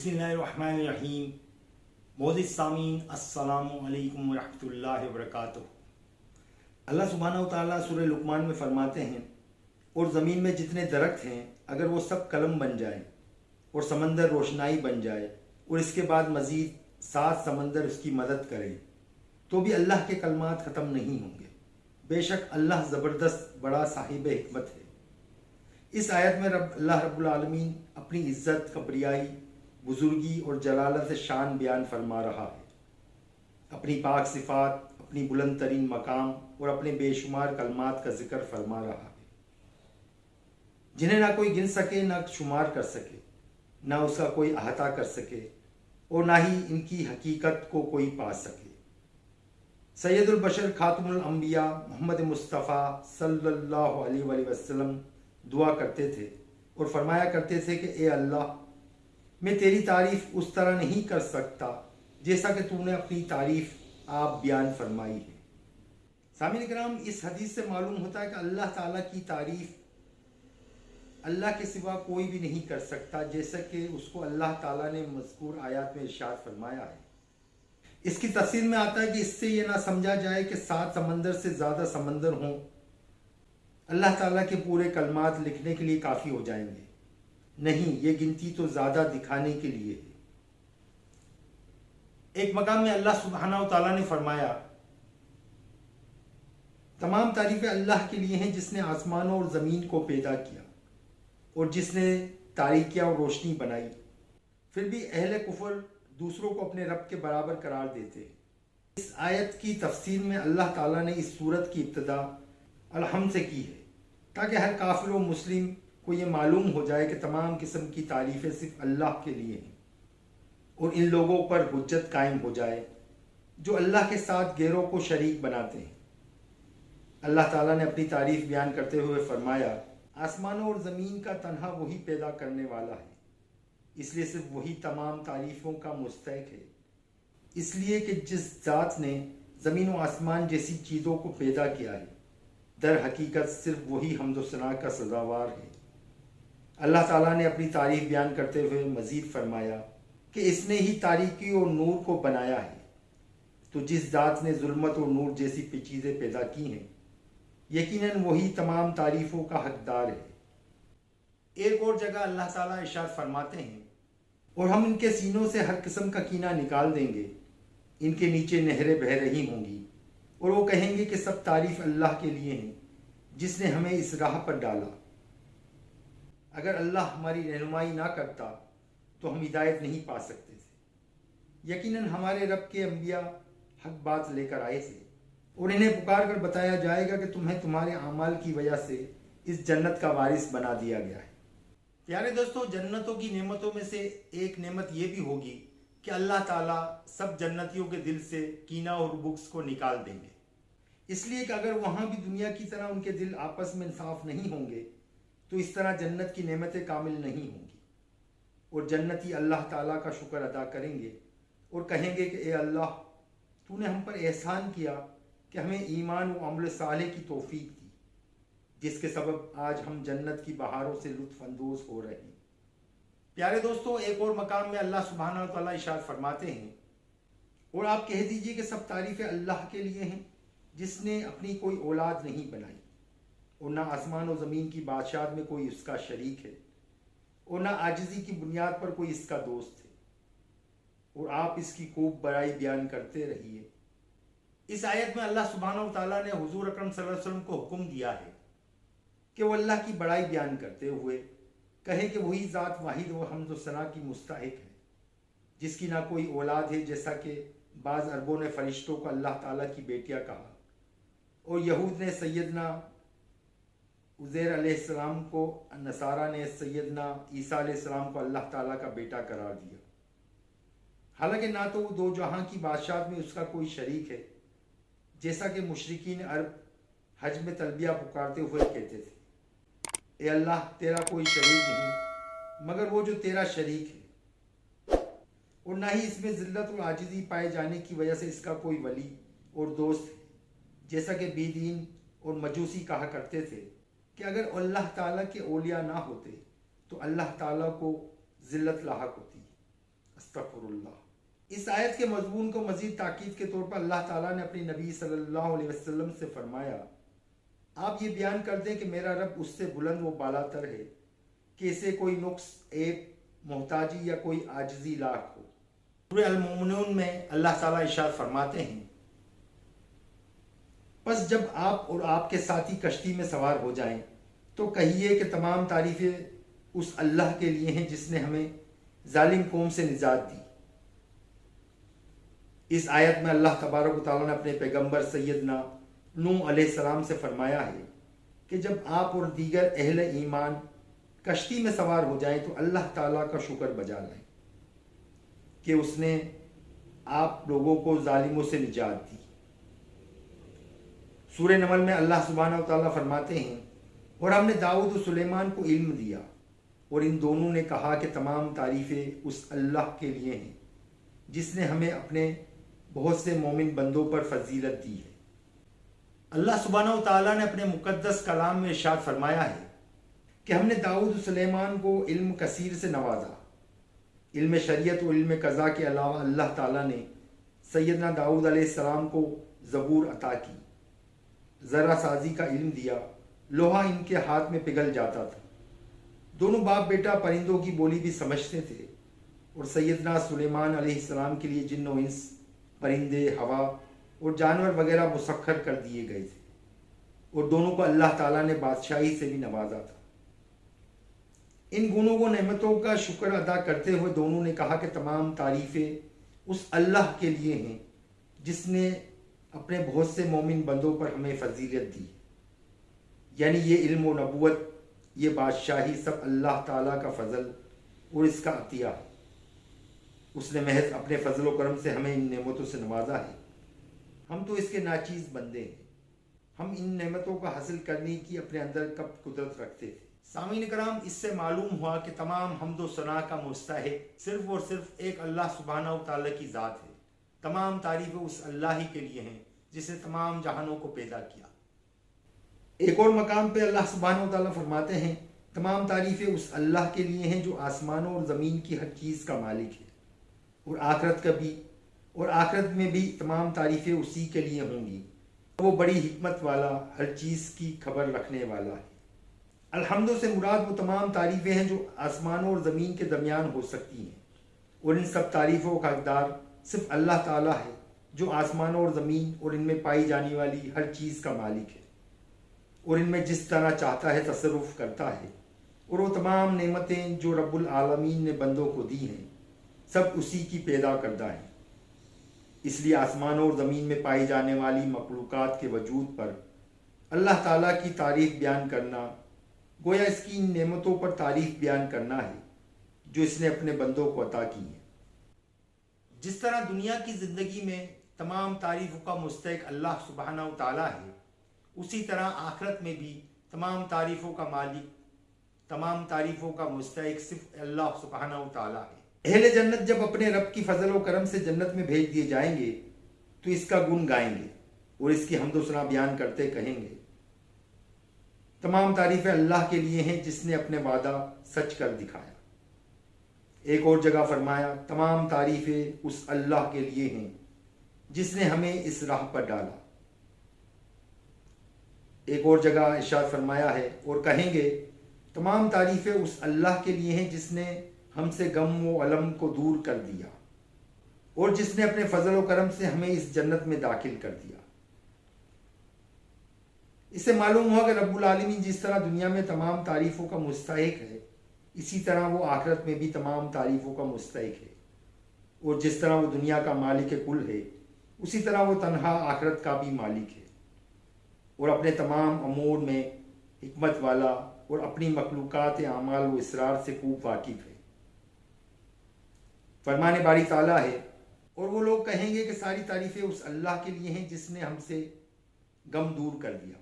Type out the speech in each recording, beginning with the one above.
बिस्मिल्लाहिर्रहमानिर्रहीम। मोअज़्ज़िज़ सामीन, अस्सलामु अलैकुम वरहमतुल्लाहि वबरकातुहू। अल्लाह सुब्हानहू व तआला सूरह लुक़मान में फरमाते हैं, और ज़मीन में जितने दरख्त हैं अगर वो सब कलम बन जाएं और समंदर रोशनाई बन जाए और इसके बाद मज़ीद 7 समंदर उसकी मदद करें तो भी अल्लाह के कलमात ख़त्म नहीं होंगे। बेशक अल्लाह ज़बरदस्त बड़ा साहिब हिकमत है। इस आयत में अल्लाह रब्बुल आलमीन अपनी इज़्ज़त, कब्रियाई, बुजुर्गी और जलालत शान बयान फरमा रहा है। अपनी पाक सिफ़ात, अपनी बुलंद तरीन मकाम और अपने बेशुमार कलमात का जिक्र फरमा रहा है, जिन्हें ना कोई गिन सके, ना शुमार कर सके, ना उसका कोई अहाता कर सके और ना ही इनकी हकीकत को कोई पा सके। सैयदुल बशर खातमुल अंबिया मोहम्मद मुस्तफ़ा सल्लल्लाहु अलैहि वसल्लम दुआ करते थे और फरमाया करते थे कि ए अल्लाह, मैं तेरी तारीफ़ उस तरह नहीं कर सकता जैसा कि तूने अपनी तारीफ़ आप बयान फरमाई है। सामीन इकराम, इस हदीस से मालूम होता है कि अल्लाह ताला की तारीफ़ अल्लाह के सिवा कोई भी नहीं कर सकता, जैसा कि उसको अल्लाह ताला ने मज़कूर आयत में इरशाद फरमाया है। इसकी तफसील में आता है कि इससे ये ना समझा जाए कि 7 समंदर से ज़्यादा समंदर हों अल्लाह ताला के पूरे कलमात लिखने के लिए काफ़ी हो जाएंगे। नहीं, ये गिनती तो ज़्यादा दिखाने के लिए है। एक मकाम में अल्लाह सुब्हानहू व तआला ने फरमाया, तमाम तारीफ़ें अल्लाह के लिए हैं जिसने आसमानों और ज़मीन को पैदा किया और जिसने तारीकियाँ और रोशनी बनाई। फिर भी अहले कुफर दूसरों को अपने रब के बराबर करार देते हैं। इस आयत की तफसीर में अल्लाह ताला ने इस सूरत की इब्तिदा अलहम्द से की है, ताकि हर काफिर और मुस्लिम को ये मालूम हो जाए कि तमाम किस्म की तारीफ़ें सिर्फ अल्लाह के लिए हैं और इन लोगों पर हुज्जत कायम हो जाए जो अल्लाह के साथ गैरों को शरीक बनाते हैं। अल्लाह ताला ने अपनी तारीफ़ बयान करते हुए फरमाया, आसमानों और ज़मीन का तन्हा वही पैदा करने वाला है, इसलिए सिर्फ वही तमाम तारीफ़ों का मुस्तहिक है। इसलिए कि जिस ज़ात ने ज़मीन और आसमान जैसी चीज़ों को पैदा किया है, दर हकीकत सिर्फ वही हम्द सना का सज़ावार है। अल्लाह ताला ने अपनी तारीफ़ बयान करते हुए मज़ीद फरमाया कि इसने ही तारीकी और नूर को बनाया है, तो जिस ज़ात ने जुल्मत और नूर जैसी चीज़ें पैदा की हैं, यकीनन वही तमाम तारीफ़ों का हकदार है। एक और जगह अल्लाह ताला इरशाद फरमाते हैं, और हम इनके सीनों से हर किस्म का कीना निकाल देंगे, इनके नीचे नहरें बह रही होंगी और वो कहेंगे कि सब तारीफ़ अल्लाह के लिए हैं जिसने हमें इस राह पर डाला। अगर अल्लाह हमारी रहनुमाई ना करता तो हम हिदायत नहीं पा सकते थे। यकीनन हमारे रब के अंबिया हक बात लेकर आए थे और इन्हें पुकार कर बताया जाएगा कि तुम्हें तुम्हारे अमाल की वजह से इस जन्नत का वारिस बना दिया गया है। प्यारे दोस्तों, जन्नतों की नेमतों में से एक नेमत ये भी होगी कि अल्लाह ताला सब जन्नतियों के दिल से कीना और बुग़्ज़ को निकाल देंगे, इसलिए कि अगर वहाँ भी दुनिया की तरह उनके दिल आपस में इंसाफ नहीं होंगे तो इस तरह जन्नत की नेमतें कामिल नहीं होंगी और जन्नती अल्लाह ताला का शुक्र अदा करेंगे और कहेंगे कि ए अल्लाह, तूने हम पर एहसान किया कि हमें ईमान व अमल साले की तौफीक दी, जिसके सबब आज हम जन्नत की बहारों से लुत्फ़ अंदोज़ हो रहे हैं। प्यारे दोस्तों, एक और मकाम में अल्लाह सुब्हानहू व तआला इरशाद फरमाते हैं, और आप कह दीजिए कि सब तारीफ़ें अल्लाह के लिए हैं जिसने अपनी कोई औलाद नहीं बनाई और ना आसमान और ज़मीन की बादशाहत में कोई उसका शरीक है और ना आजिज़ी की बुनियाद पर कोई इसका दोस्त है, और आप इसकी खूब बड़ाई बयान करते रहिए। इस आयत में अल्लाह सुब्हानहू व तआला ने हुज़ूर अकरम सल्लल्लाहु अलैहि वसल्लम को हुक्म दिया है कि वो अल्लाह की बड़ाई बयान करते हुए कहे कि वही ज़ात वाहिद व हम्द सना की मुस्तहिक है, जिसकी ना कोई औलाद है, जैसा कि बाज़ अरबों ने फ़रिश्तों को अल्लाह ताला की बेटियाँ कहा और यहूद ने सैयदना उज़ैर अलैहिस्सलाम को, नसारा ने सैयदना ईसा अलैहिस्सलाम को अल्लाह ताला का बेटा करार दिया। हालांकि ना तो वो दो जहां की बादशाहत में उसका कोई शरीक है, जैसा कि मुशरिकीन अरब हज में तलबिया पुकारते हुए कहते थे, ए अल्लाह, तेरा कोई शरीक नहीं मगर वो जो तेरा शरीक है, और ना ही इसमें ज़िल्लत और आजिज़ी पाए जाने की वजह से इसका कोई वली और दोस्त है, जैसा कि बेदीन और मजूसी कहा करते थे कि अगर अल्लाह ताला के औलिया ना होते तो अल्लाह ताला को ज़िल्लत लाहक होती। अस्तगफिरुल्लाह। इस आयत के मजमून को मजीद ताकीद के तौर पर अल्लाह ताला ने अपने नबी सल्लल्लाहु अलैहि वसल्लम से फरमाया, आप ये बयान कर दें कि मेरा रब उससे बुलंद व बालातर है कि इसे कोई नुक्स, ऐब, मोहताजी या कोई आजिज़ी लाक हो। सूरह अल-मोमिनून में अल्लाह ताला इरशाद फरमाते हैं, बस जब आप और आपके साथी कश्ती में सवार हो जाएं तो कहिए कि तमाम तारीफ़ें उस अल्लाह के लिए हैं जिसने हमें जालिम कौम से निजात दी। इस आयत में अल्लाह तबारक व तआला ने अपने पैगंबर सैयदना नूह अलैहिस्सलाम से फरमाया है कि जब आप और दीगर अहले ईमान कश्ती में सवार हो जाएं तो अल्लाह ताला का शुक्र बजा लें कि उसने आप लोगों को जालिमों से निजात दी। सूरह नमल में अल्लाह सुब्हानहू व तआला फरमाते हैं, और हमने दाऊद और सुलेमान को इल्म दिया और इन दोनों ने कहा कि तमाम तारीफ़ें उस अल्लाह के लिए हैं जिसने हमें अपने बहुत से मोमिन बंदों पर फजीलत दी है। अल्लाह सुब्हानहू व तआला ने अपने मुकद्दस कलाम में इरशाद फरमाया है कि हमने दाऊद और सुलेमान को इल्म कसीर से नवाजा। इल्म शरीयत और इल्म कज़ा के अलावा अल्लाह ताला ने सैयदना दाऊद अलैहिस्सलाम को ज़बूर अता की, ज़रा साजी का इल्म दिया, लोहा इनके हाथ में पिघल जाता था। दोनों बाप बेटा परिंदों की बोली भी समझते थे और सैयदना सुलेमान अलैहिस्सलाम के लिए जिन्न व इंस, परिंदे, हवा और जानवर वगैरह मुसख्खर कर दिए गए थे और दोनों को अल्लाह ताला ने बादशाही से भी नवाजा था। इन गुणों को नेमतों का शुक्र अदा करते हुए दोनों ने कहा कि तमाम तारीफ़ें उस अल्लाह के लिए हैं जिसने अपने बहुत से मोमिन बंदों पर हमें फजीलत दी। यानी ये इल्म व नबूवत, ये बादशाही सब अल्लाह ताला का फजल और इसका अतिया है। उसने महज अपने फजल व करम से हमें इन नेमतों से नवाजा है। हम तो इसके नाचीज़ बंदे हैं। हम इन नेमतों को हासिल करने की अपने अंदर कब कुदरत रखते थे। सामीन कराम, इससे मालूम हुआ कि तमाम हम्द व सना का मुस्तहिक सिर्फ और सिर्फ एक अल्लाह सुब्हानहू व तआला की ज़ात है। तमाम तारीफ़ें उस अल्लाह ही के लिए हैं जिसने तमाम जहानों को पैदा किया। एक और मकाम पे अल्लाह सुब्हानहू व तआला फरमाते हैं, तमाम तारीफ़ें उस अल्लाह के लिए हैं जो आसमानों और ज़मीन की हर चीज़ का मालिक है और आखिरत में भी तमाम तारीफ़ें उसी के लिए होंगी। वो बड़ी हिकमत वाला, हर चीज़ की खबर रखने वाला है। अल्हम्दु से मुराद वो तमाम तारीफ़ें हैं जो आसमानों और ज़मीन के दरमियान हो सकती हैं और इन सब तारीफ़ों का हकदार सिर्फ अल्लाह ताला है जो आसमानों और ज़मीन और इनमें पाई जाने वाली हर चीज़ का मालिक है और इनमें जिस तरह चाहता है तसर्रुफ़ करता है। और वो तमाम नेमतें जो रब्बुल आलमीन ने बंदों को दी हैं सब उसी की पैदा करदा है। इसलिए आसमानों और ज़मीन में पाई जाने वाली मखलूक़ात के वजूद पर अल्लाह ताला की तारीफ़ बयान करना गोया इसकी इन नेमतों पर तारीफ़ बयान करना है जो इसने अपने बंदों को अता की है। जिस तरह दुनिया की ज़िंदगी में तमाम तारीफ़ों का मुस्तहिक अल्लाह सुब्हानहू व तआला है, उसी तरह आखिरत में भी तमाम तारीफ़ों का मालिक, तमाम तारीफ़ों का मुस्तहिक सिर्फ अल्लाह सुब्हानहू व तआला है। अहले जन्नत जब अपने रब की फजल व करम से जन्नत में भेज दिए जाएंगे तो इसका गुण गाएंगे और इसकी हम्द व सना बयान करते कहेंगे, तमाम तारीफ़ें अल्लाह के लिए हैं जिसने अपने वादा सच कर दिखाया। एक और जगह फरमाया, तमाम तारीफ़ें उस अल्लाह के लिए हैं जिसने हमें इस राह पर डाला। एक और जगह इरशाद फरमाया है, और कहेंगे तमाम तारीफ़ें उस अल्लाह के लिए हैं जिसने हमसे गम व अलम को दूर कर दिया और जिसने अपने फजल व करम से हमें इस जन्नत में दाखिल कर दिया। इससे मालूम हुआ कि रब्बुल आलमीन जिस तरह दुनिया में तमाम तारीफ़ों का मुस्तहिक है, इसी तरह वो आखिरत में भी तमाम तारीफ़ों का मुस्तहिक है। और जिस तरह वो दुनिया का मालिक कुल है, उसी तरह वो तन्हा आखिरत का भी मालिक है और अपने तमाम अमूर में हिकमत वाला और अपनी मखलूक़ात आमाल व इसरार से खूब वाकिफ़ है। फरमाने बारी ताला है, और वो लोग कहेंगे कि सारी तारीफ़ें उस अल्लाह के लिए हैं जिसने हमसे गम दूर कर दिया।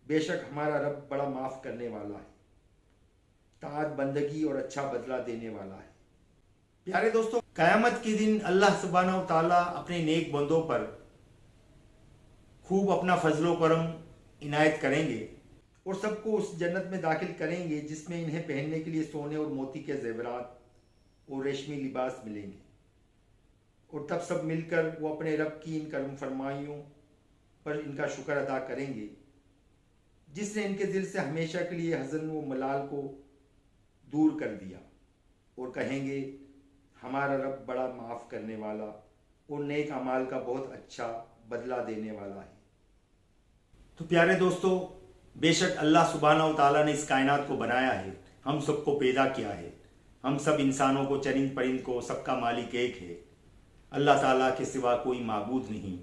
बेशक हमारा रब बड़ा माफ़ करने वाला है, ताअत बंदगी और अच्छा बदला देने वाला है। प्यारे दोस्तों, क़यामत के दिन अल्लाह सुब्हानहू व तआला अपने नेक बंदों पर खूब अपना फजलो करम इनायत करेंगे और सबको उस जन्नत में दाखिल करेंगे जिसमें इन्हें पहनने के लिए सोने और मोती के ज़ेवरात और रेशमी लिबास मिलेंगे। اور تب سب مل کر وہ اپنے رب کی ان کرم فرمائیوں پر ان کا شکر ادا کریں گے جس نے ان کے دل سے ہمیشہ کے لیے حزن و ملال کو دور کر دیا، اور کہیں گے ہمارا رب بڑا معاف کرنے والا اور نیک اعمال کا بہت اچھا بدلہ دینے والا ہے۔ تو پیارے دوستو، بے شک اللہ سبحانہ و تعالیٰ نے اس کائنات کو بنایا ہے، ہم سب کو پیدا کیا ہے، ہم سب انسانوں کو، چرند پرند کو، سب کا مالک ایک ہے۔ اللہ تعالیٰ کے سوا کوئی معبود نہیں،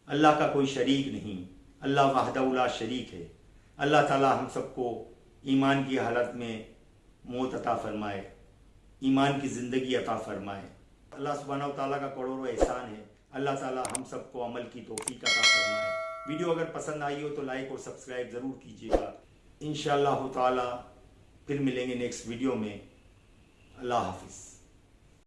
اللہ کا کوئی شریک نہیں، اللہ وحدہ لا شریک ہے۔ اللہ تعالیٰ ہم سب کو ایمان کی حالت میں موت عطا فرمائے، ایمان کی زندگی عطا فرمائے۔ اللہ سبحانہ و تعالیٰ کا کروڑوں احسان ہے، اللہ تعالیٰ ہم سب کو عمل کی توفیق عطا فرمائے۔ ویڈیو اگر پسند آئی ہو تو لائک اور سبسکرائب ضرور کیجیے گا۔ انشاءاللہ تعالیٰ پھر ملیں گے نیکسٹ ویڈیو میں۔ اللہ حافظ۔